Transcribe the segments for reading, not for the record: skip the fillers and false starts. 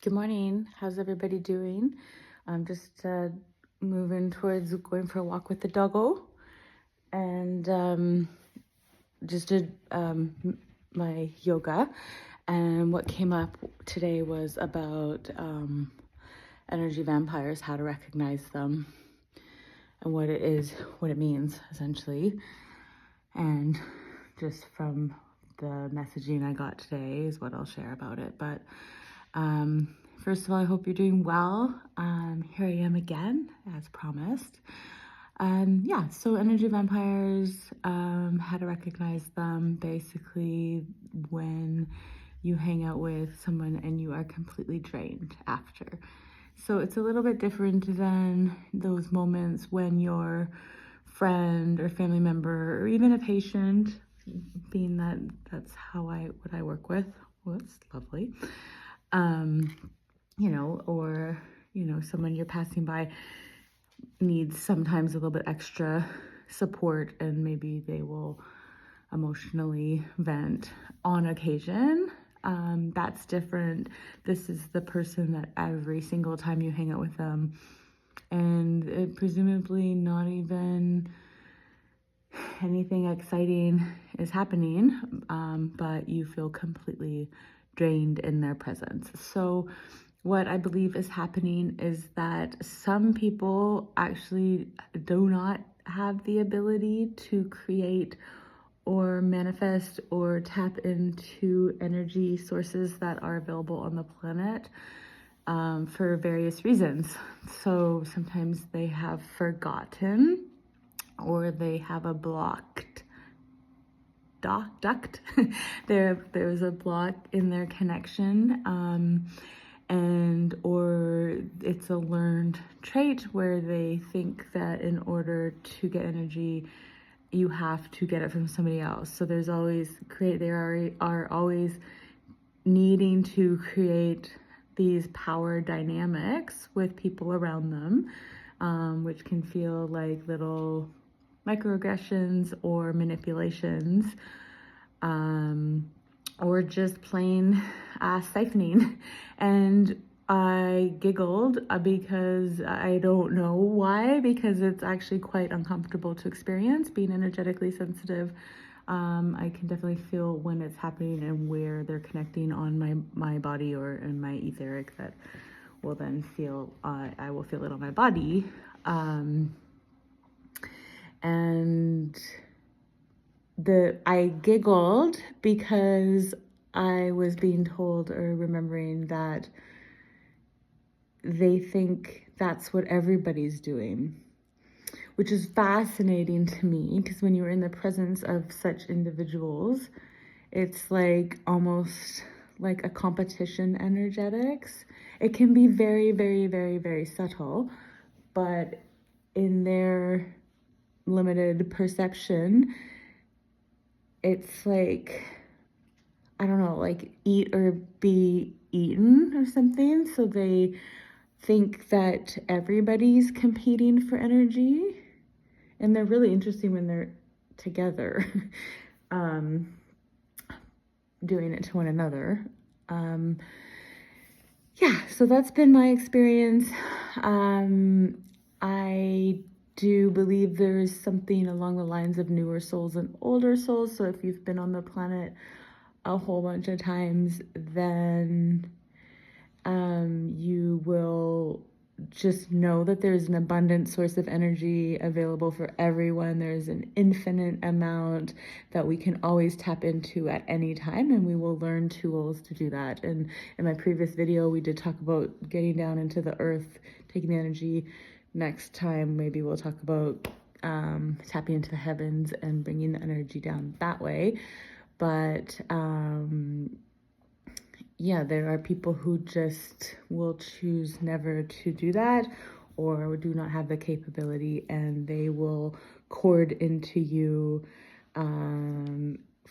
Good morning. How's everybody doing? I'm just moving towards going for a walk with the doggo, and just did my yoga. And what came up today was about energy vampires, how to recognize them, and what it is, what it means, essentially. And just from the messaging I got today is what I'll share about it. But first of all, I hope you're doing well. Here I am again, as promised. So energy vampires, how to recognize them, basically when you hang out with someone and you are completely drained after. So it's a little bit different than those moments when your friend or family member or even a patient, being that that's what I work with. Well, it's lovely. Or someone you're passing by needs sometimes a little bit extra support, and maybe they will emotionally vent on occasion. That's different. This is the person that every single time you hang out with them, and it presumably not even anything exciting is happening, but you feel completely drained in their presence. So what I believe is happening is that some people actually do not have the ability to create or manifest or tap into energy sources that are available on the planet for various reasons. So sometimes they have forgotten, or they have a blocked duct. There's a block in their connection, or it's a learned trait where they think that in order to get energy, you have to get it from somebody else. So there's always they are always needing to create these power dynamics with people around them, which can feel like little microaggressions or manipulations, or just plain siphoning. And I giggled because I don't know why, because it's actually quite uncomfortable to experience being energetically sensitive. I can definitely feel when it's happening and where they're connecting on my body or in my etheric, that will then feel, I will feel it on my body. And I giggled because I was being told or remembering that they think that's what everybody's doing, which is fascinating to me, because when you're in the presence of such individuals, it's like almost like a competition energetics. It can be very, very, very, very subtle, but in their limited perception, it's like, I don't know, like eat or be eaten or something. So they think that everybody's competing for energy, and they're really interesting when they're together, doing it to one another. So that's been my experience. I do believe there is something along the lines of newer souls and older souls. So if you've been on the planet a whole bunch of times, then you will just know that there's an abundant source of energy available for everyone. There's an infinite amount that we can always tap into at any time, and we will learn tools to do that. And in my previous video, we did talk about getting down into the earth, taking the energy. Next time, maybe we'll talk about tapping into the heavens and bringing the energy down that way. But there are people who just will choose never to do that, or do not have the capability, and they will cord into you,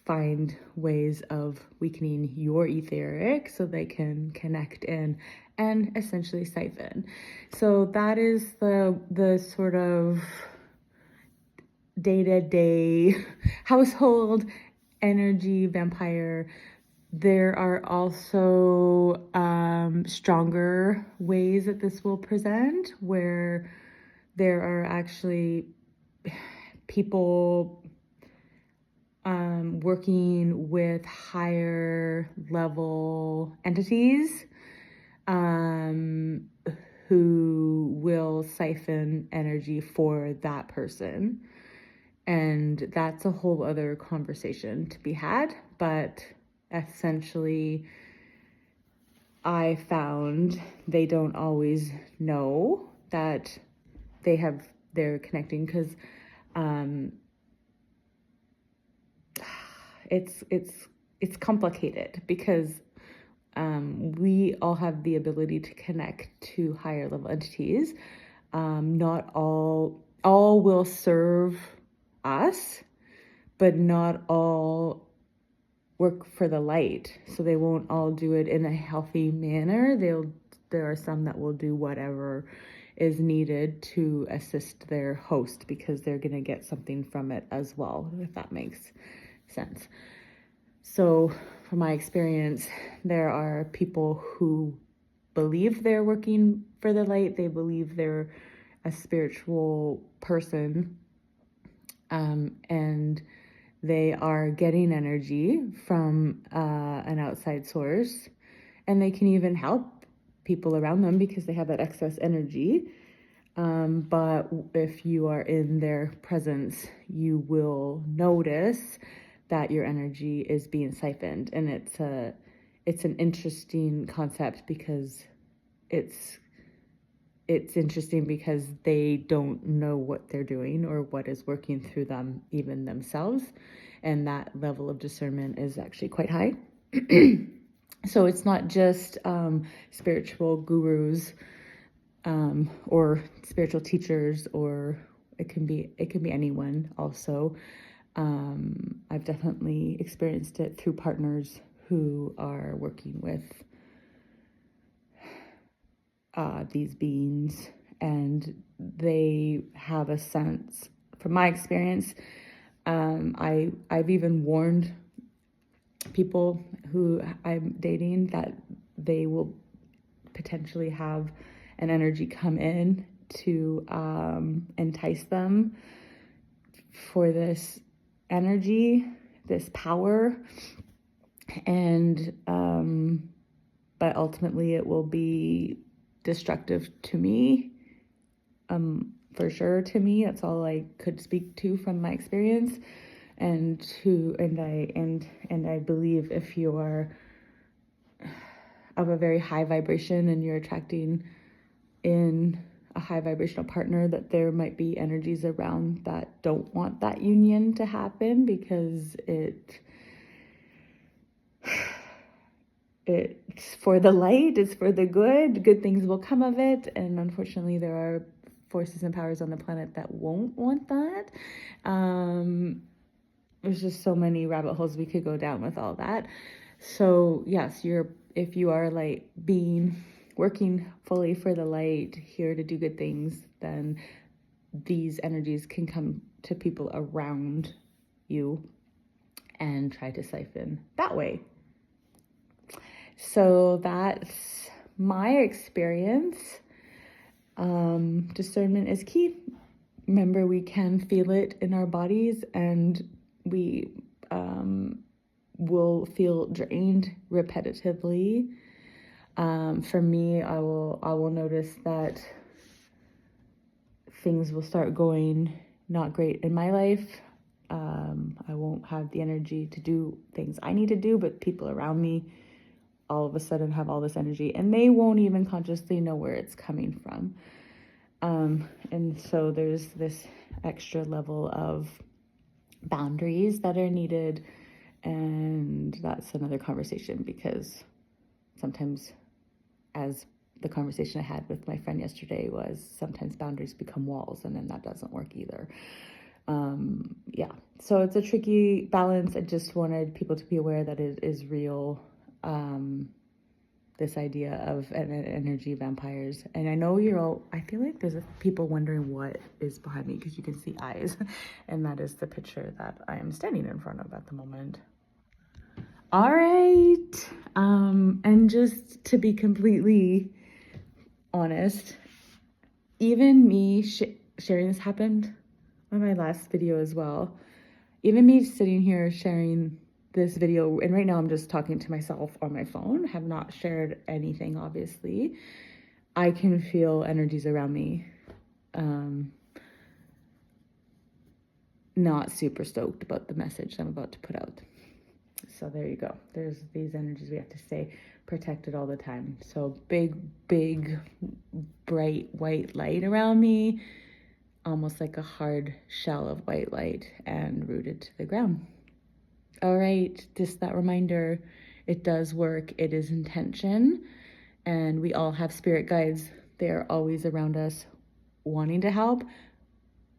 find ways of weakening your etheric so they can connect in and essentially siphon. So that is the sort of day-to-day household energy vampire There are also stronger ways that this will present, where there are actually people working with higher level entities who will siphon energy for that person. And that's a whole other conversation to be had. But essentially, I found they don't always know that they're connecting, because it's complicated, because we all have the ability to connect to higher level entities. Not all will serve us, but not all work for the light. So they won't all do it in a healthy manner. There are some that will do whatever is needed to assist their host, because they're going to get something from it as well, if that makes sense. So from my experience, there are people who believe they're working for the light. They believe they're a spiritual person, and they are getting energy from an outside source, and they can even help people around them because they have that excess energy. But if you are in their presence, you will notice that your energy is being siphoned. And it's an interesting concept, because it's interesting because they don't know what they're doing or what is working through them, even themselves. And that level of discernment is actually quite high. So it's not just spiritual gurus or spiritual teachers, or it can be anyone also. I've definitely experienced it through partners who are working with these beings, and they have a sense, from my experience, I've even warned people who I'm dating that they will potentially have an energy come in to entice them for this energy, this power, and but ultimately it will be destructive to me, for sure. To me, that's all I could speak to from my experience. And I believe if you are of a very high vibration and you're attracting in a high vibrational partner, that there might be energies around that don't want that union to happen, because it's for the light, it's for the good things will come of it. And unfortunately, there are forces and powers on the planet that won't want that. There's just so many rabbit holes we could go down with all that. So yes, if you are like working fully for the light, here to do good things, then these energies can come to people around you and try to siphon that way. So that's my experience. Discernment is key. Remember, we can feel it in our bodies, and we will feel drained repetitively. For me, I will notice that things will start going not great in my life. I won't have the energy to do things I need to do, but people around me all of a sudden have all this energy, and they won't even consciously know where it's coming from. And so there's this extra level of boundaries that are needed, and that's another conversation, because sometimes, as the conversation I had with my friend yesterday was, sometimes boundaries become walls, and then that doesn't work either. So it's a tricky balance. I just wanted people to be aware that it is real, this idea of energy vampires. And I know I feel like there's people wondering what is behind me, because you can see eyes, and that is the picture that I am standing in front of at the moment. All right. And just to be completely honest, even me sharing this happened on my last video as well. Even me sitting here sharing this video, and right now I'm just talking to myself on my phone, have not shared anything, obviously. I can feel energies around me. Not super stoked about the message I'm about to put out. So there you go. There's these energies we have to stay protected all the time. So big, bright white light around me, almost like a hard shell of white light and rooted to the ground. All right, just that reminder, it does work. It is intention, and we all have spirit guides. They're always around us wanting to help.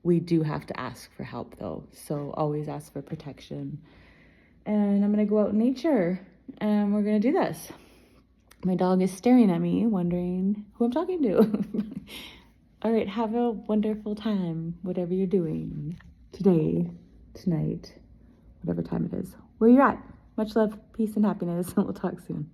We do have to ask for help though. So always ask for protection. And I'm gonna go out in nature and we're gonna do this. My dog is staring at me, wondering who I'm talking to. All right, have a wonderful time, whatever you're doing today, tonight, whatever time it is, where you're at. Much love, peace, and happiness. We'll talk soon.